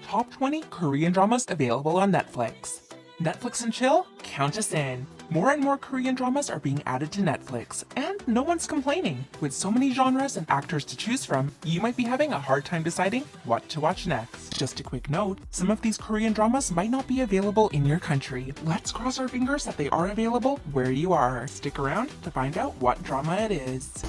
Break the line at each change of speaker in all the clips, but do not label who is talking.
Top 20 Korean dramas available on Netflix. Netflix and chill? Count us in. More and more Korean dramas are being added to Netflix, and no one's complaining. With so many genres and actors to choose from, you might be having a hard time deciding what to watch next. Just a quick note, some of these Korean dramas might not be available in your country. Let's cross our fingers that they are available where you are. Stick around to find out what drama it is.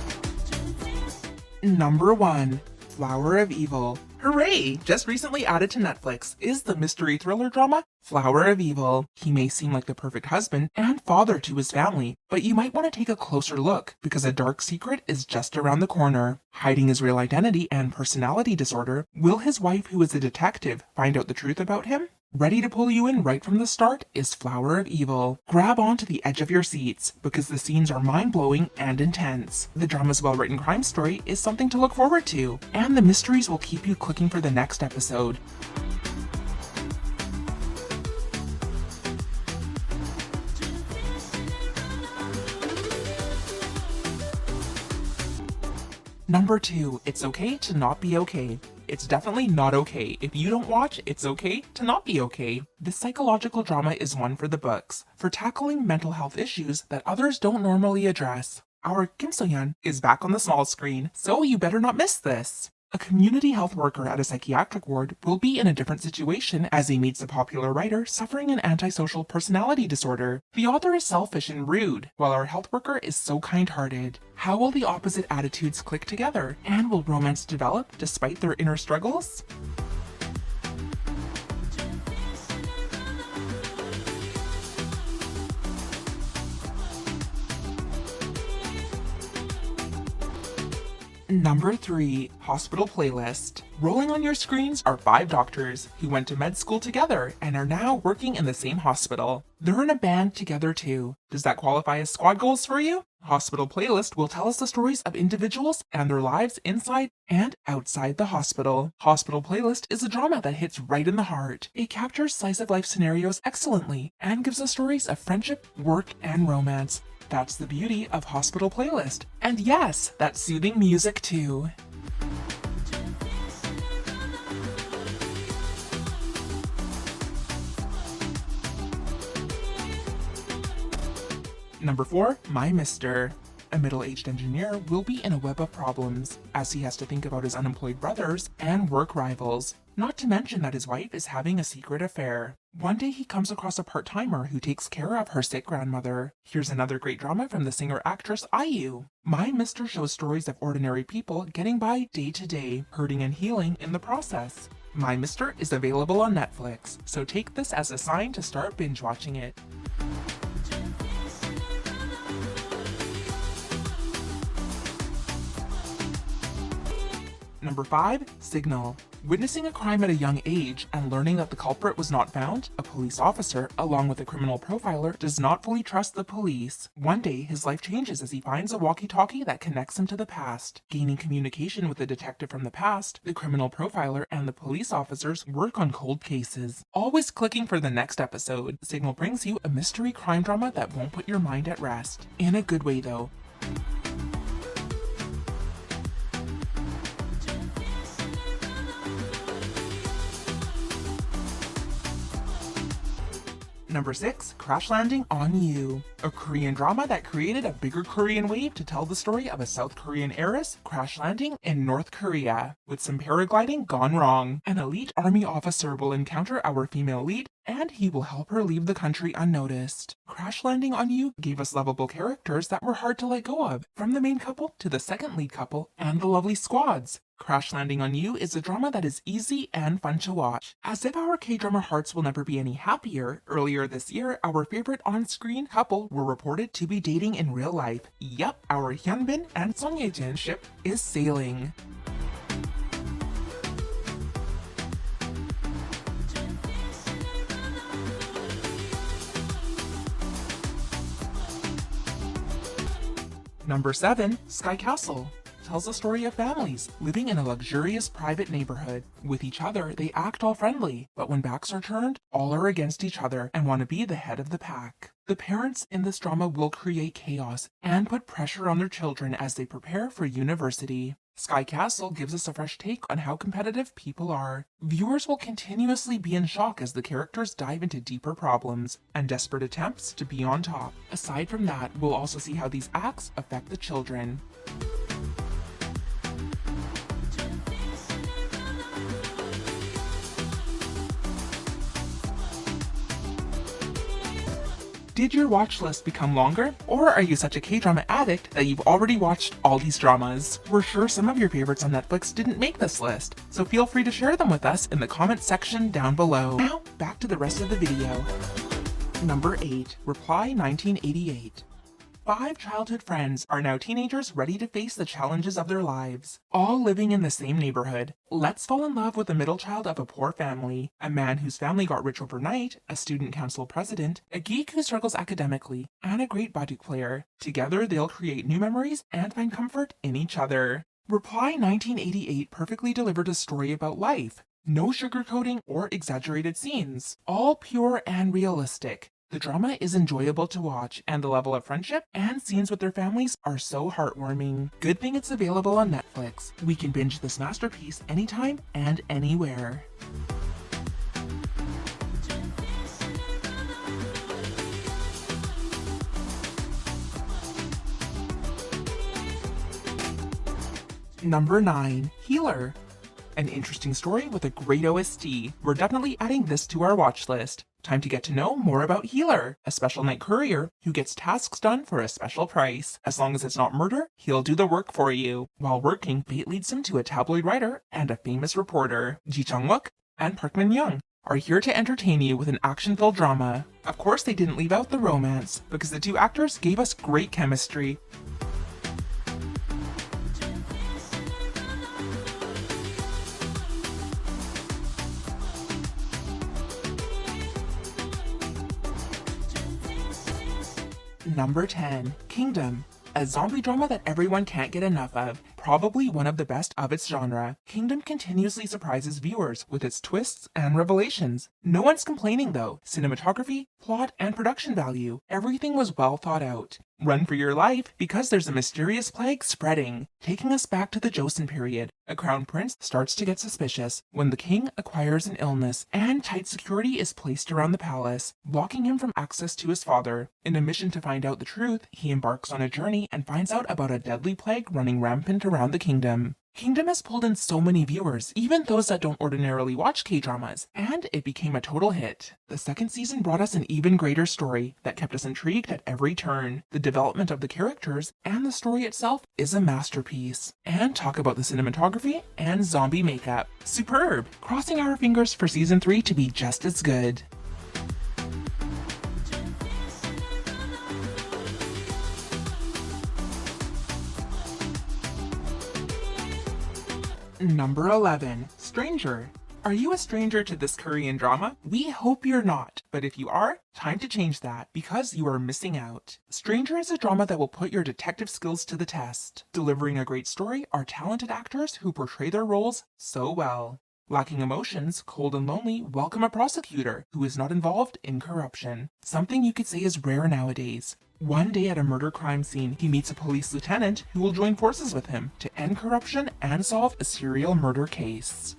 Number 1. Flower of Evil. Hooray! Just recently added to Netflix is the mystery thriller drama Flower of Evil. He may seem like the perfect husband and father to his family, but you might want to take a closer look because a dark secret is just around the corner. Hiding his real identity and personality disorder, will his wife, who is a detective, find out the truth about him? Ready to pull you in right from the start is Flower of Evil. Grab onto the edge of your seats because the scenes are mind-blowing and intense. The drama's well-written crime story is something to look forward to, and the mysteries will keep you clicking for the next episode. Number 2, It's Okay to Not Be Okay. It's definitely not okay. If you don't watch, it's okay to not be okay. This psychological drama is one for the books, for tackling mental health issues that others don't normally address. Our Kim So-hyun is back on the small screen, so you better not miss this. A community health worker at a psychiatric ward will be in a different situation as he meets a popular writer suffering an antisocial personality disorder. The author is selfish and rude, while our health worker is so kind-hearted. How will the opposite attitudes click together, and will romance develop despite their inner struggles? Number 3, Hospital Playlist. Rolling on your screens are 5 doctors who went to med school together and are now working in the same hospital. They're in a band together too. Does that qualify as squad goals for you? Hospital Playlist will tell us the stories of individuals and their lives inside and outside the hospital. Hospital Playlist is a drama that hits right in the heart. It captures slice-of-life scenarios excellently and gives us stories of friendship, work, and romance. That's the beauty of Hospital Playlist. And yes, that's soothing music too. Number 4, My Mister. A middle-aged engineer will be in a web of problems, as he has to think about his unemployed brothers and work rivals. Not to mention that his wife is having a secret affair. One day he comes across a part-timer who takes care of her sick grandmother. Here's another great drama from the singer-actress IU. My Mister shows stories of ordinary people getting by day to day, hurting and healing in the process. My Mister is available on Netflix, so take this as a sign to start binge-watching it. Number 5, Signal. Witnessing a crime at a young age and learning that the culprit was not found, a police officer, along with a criminal profiler, does not fully trust the police. One day, his life changes as he finds a walkie-talkie that connects him to the past. Gaining communication with the detective from the past, the criminal profiler and the police officers work on cold cases. Always clicking for the next episode, Signal brings you a mystery crime drama that won't put your mind at rest. In a good way, though. Number 6, Crash Landing on You. A Korean drama that created a bigger Korean wave to tell the story of a South Korean heiress crash landing in North Korea. With some paragliding gone wrong, an elite army officer will encounter our female lead and he will help her leave the country unnoticed. Crash Landing on You gave us lovable characters that were hard to let go of, from the main couple to the second lead couple and the lovely squads. Crash Landing on You is a drama that is easy and fun to watch. As if our K-drama hearts will never be any happier, earlier this year, our favorite on-screen couple were reported to be dating in real life. Yep, our Hyunbin and Song Ye-jin ship is sailing. Number 7, Sky Castle. Tells the story of families living in a luxurious private neighborhood. With each other, they act all friendly, but when backs are turned, all are against each other and want to be the head of the pack. The parents in this drama will create chaos and put pressure on their children as they prepare for university. Sky Castle gives us a fresh take on how competitive people are. Viewers will continuously be in shock as the characters dive into deeper problems and desperate attempts to be on top. Aside from that, we'll also see how these acts affect the children. Did your watch list become longer? Or are you such a K-drama addict that you've already watched all these dramas? We're sure some of your favorites on Netflix didn't make this list, so feel free to share them with us in the comments section down below. Now, back to the rest of the video. Number 8. Reply 1988. 5 childhood friends are now teenagers ready to face the challenges of their lives. All living in the same neighborhood. Let's fall in love with the middle child of a poor family, a man whose family got rich overnight, a student council president, a geek who struggles academically, and a great baduk player. Together they'll create new memories and find comfort in each other. Reply 1988 perfectly delivered a story about life. No sugarcoating or exaggerated scenes. All pure and realistic. The drama is enjoyable to watch, and the level of friendship and scenes with their families are so heartwarming. Good thing it's available on Netflix. We can binge this masterpiece anytime and anywhere. Number 9. Healer. An interesting story with a great OST. We're definitely adding this to our watch list. Time to get to know more about Healer, a special night courier who gets tasks done for a special price. As long as it's not murder, he'll do the work for you. While working, fate leads him to a tabloid writer and a famous reporter. Ji Chang-wook and Park Min-young are here to entertain you with an action-filled drama. Of course they didn't leave out the romance, because the two actors gave us great chemistry. Number 10. Kingdom. A zombie drama that everyone can't get enough of. Probably one of the best of its genre. Kingdom continuously surprises viewers with its twists and revelations. No one's complaining though. Cinematography, plot, and production value. Everything was well thought out. Run for your life because there's a mysterious plague spreading. Taking us back to the Joseon period, a crown prince starts to get suspicious when the king acquires an illness and tight security is placed around the palace, blocking him from access to his father. In a mission to find out the truth, he embarks on a journey and finds out about a deadly plague running rampant around the kingdom. Kingdom has pulled in so many viewers, even those that don't ordinarily watch K-dramas, and it became a total hit. The second season brought us an even greater story that kept us intrigued at every turn. The development of the characters and the story itself is a masterpiece. And talk about the cinematography and zombie makeup. Superb! Crossing our fingers for season 3 to be just as good. Number 11. Stranger. Are you a stranger to this Korean drama? We hope you're not, but if you are, time to change that, because you are missing out. Stranger is a drama that will put your detective skills to the test. Delivering a great story are talented actors who portray their roles so well. Lacking emotions, cold and lonely, welcome a prosecutor who is not involved in corruption. Something you could say is rare nowadays. One day at a murder crime scene, he meets a police lieutenant who will join forces with him to end corruption and solve a serial murder case.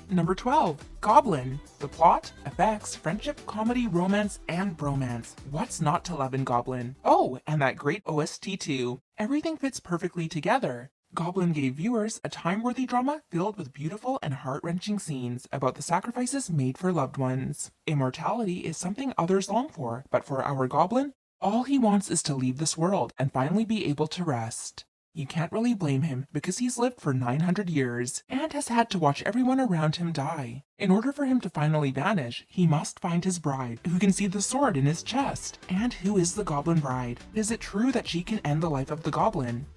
Number 12. Goblin. The plot, effects, friendship, comedy, romance, and bromance. What's not to love in Goblin? Oh, and that great OST too. Everything fits perfectly together. Goblin gave viewers a time-worthy drama filled with beautiful and heart-wrenching scenes about the sacrifices made for loved ones. Immortality is something others long for, but for our Goblin, all he wants is to leave this world and finally be able to rest. You can't really blame him because he's lived for 900 years and has had to watch everyone around him die. In order for him to finally vanish, he must find his bride, who can see the sword in his chest. And who is the Goblin bride? Is it true that she can end the life of the Goblin?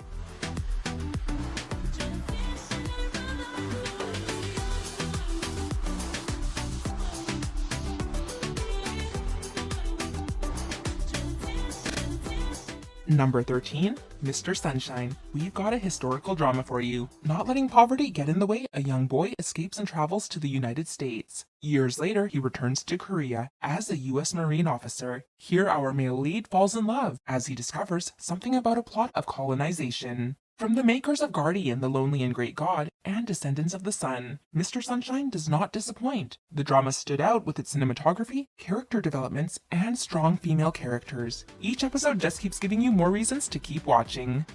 Number 13, Mr. Sunshine. We've got a historical drama for you. Not letting poverty get in the way, a young boy escapes and travels to the United States. Years later, he returns to Korea as a U.S. Marine officer. Here, our male lead falls in love as he discovers something about a plot of colonization. From the makers of Guardian, The Lonely and Great God, and Descendants of the Sun, Mr. Sunshine does not disappoint. The drama stood out with its cinematography, character developments, and strong female characters. Each episode just keeps giving you more reasons to keep watching.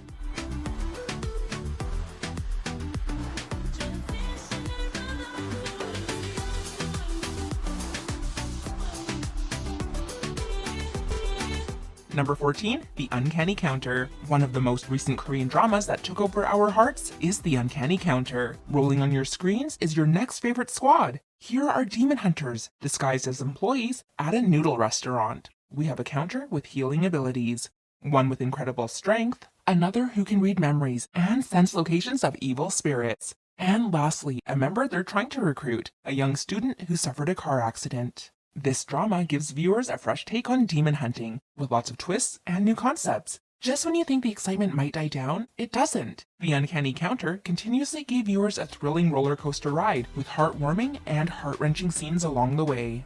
Number 14, The Uncanny Counter. One of the most recent Korean dramas that took over our hearts is The Uncanny Counter. Rolling on your screens is your next favorite squad. Here are demon hunters, disguised as employees at a noodle restaurant. We have a counter with healing abilities, one with incredible strength, another who can read memories and sense locations of evil spirits, and lastly, a member they're trying to recruit, a young student who suffered a car accident. This drama gives viewers a fresh take on demon hunting, with lots of twists and new concepts. Just when you think the excitement might die down, it doesn't. The Uncanny Counter continuously gave viewers a thrilling roller coaster ride, with heartwarming and heart-wrenching scenes along the way.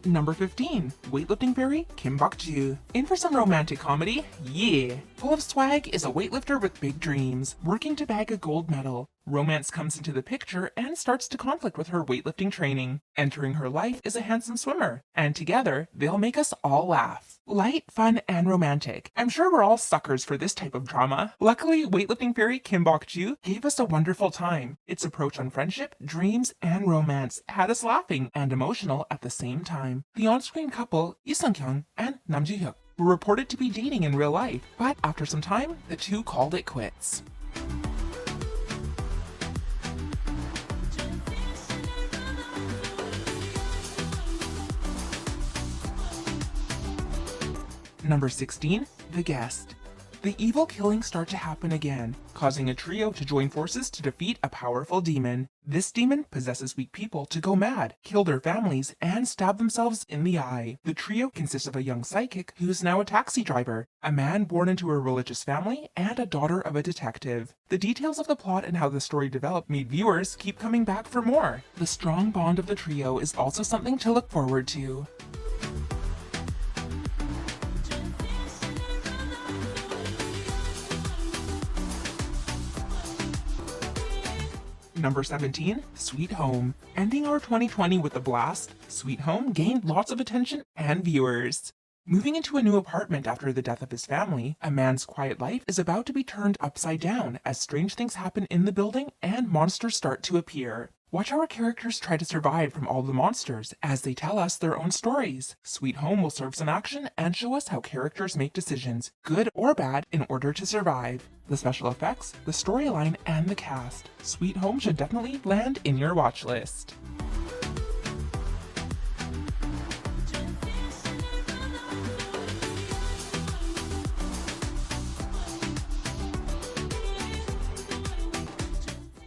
Number 15, Weightlifting Fairy Kim Bok Joo. In for some romantic comedy? Yeah! Full of swag is a weightlifter with big dreams, working to bag a gold medal. Romance comes into the picture and starts to conflict with her weightlifting training. Entering her life is a handsome swimmer, and together, they'll make us all laugh. Light, fun, and romantic. I'm sure we're all suckers for this type of drama. Luckily, Weightlifting Fairy Kim Bok Joo gave us a wonderful time. Its approach on friendship, dreams, and romance had us laughing and emotional at the same time. The on-screen couple, Lee Sung-kyung and Nam Ji-hyuk, were reported to be dating in real life, but after some time, the two called it quits. Number 16, The Guest. The evil killings start to happen again, causing a trio to join forces to defeat a powerful demon. This demon possesses weak people to go mad, kill their families, and stab themselves in the eye. The trio consists of a young psychic who is now a taxi driver, a man born into a religious family, and a daughter of a detective. The details of the plot and how the story developed made viewers keep coming back for more. The strong bond of the trio is also something to look forward to. Number 17, Sweet Home. Ending our 2020 with a blast, Sweet Home gained lots of attention and viewers. Moving into a new apartment after the death of his family, a man's quiet life is about to be turned upside down as strange things happen in the building and monsters start to appear. Watch our characters try to survive from all the monsters as they tell us their own stories. Sweet Home will serve some action and show us how characters make decisions, good or bad, in order to survive. The special effects, the storyline, and the cast. Sweet Home should definitely land in your watch list.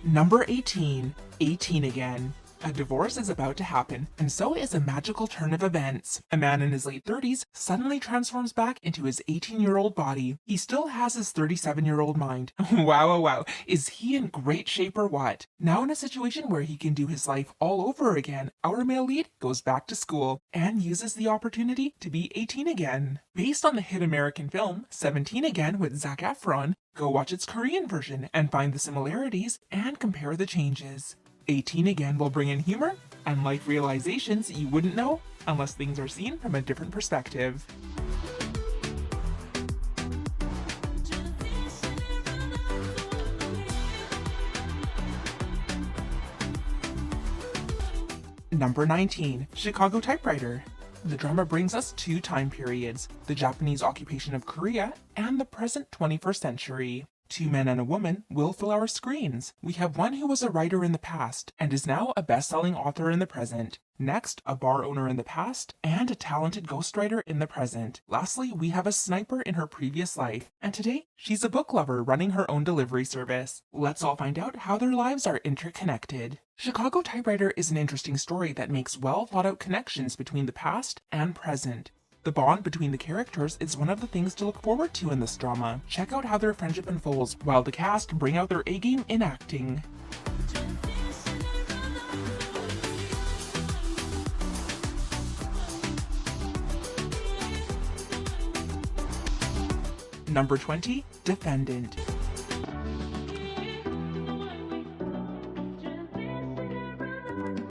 Number 18, 18 Again. A divorce is about to happen, and so is a magical turn of events. A man in his late 30s suddenly transforms back into his 18-year-old body. He still has his 37-year-old mind. Wow. Is he in great shape or what? Now in a situation where he can do his life all over again, our male lead goes back to school and uses the opportunity to be 18 again. Based on the hit American film 17 Again with Zac Efron, go watch its Korean version and find the similarities and compare the changes. 18 Again will bring in humor and life realizations you wouldn't know unless things are seen from a different perspective. Number 19, Chicago Typewriter. The drama brings us two time periods, the Japanese occupation of Korea and the present 21st century. Two men and a woman will fill our screens. We have one who was a writer in the past and is now a best-selling author in the present. Next, a bar owner in the past and a talented ghostwriter in the present. Lastly, we have a sniper in her previous life. And today, she's a book lover running her own delivery service. Let's all find out how their lives are interconnected. Chicago Typewriter is an interesting story that makes well-thought-out connections between the past and present. The bond between the characters is one of the things to look forward to in this drama. Check out how their friendship unfolds while the cast bring out their A-game in acting. Number 20, Defendant.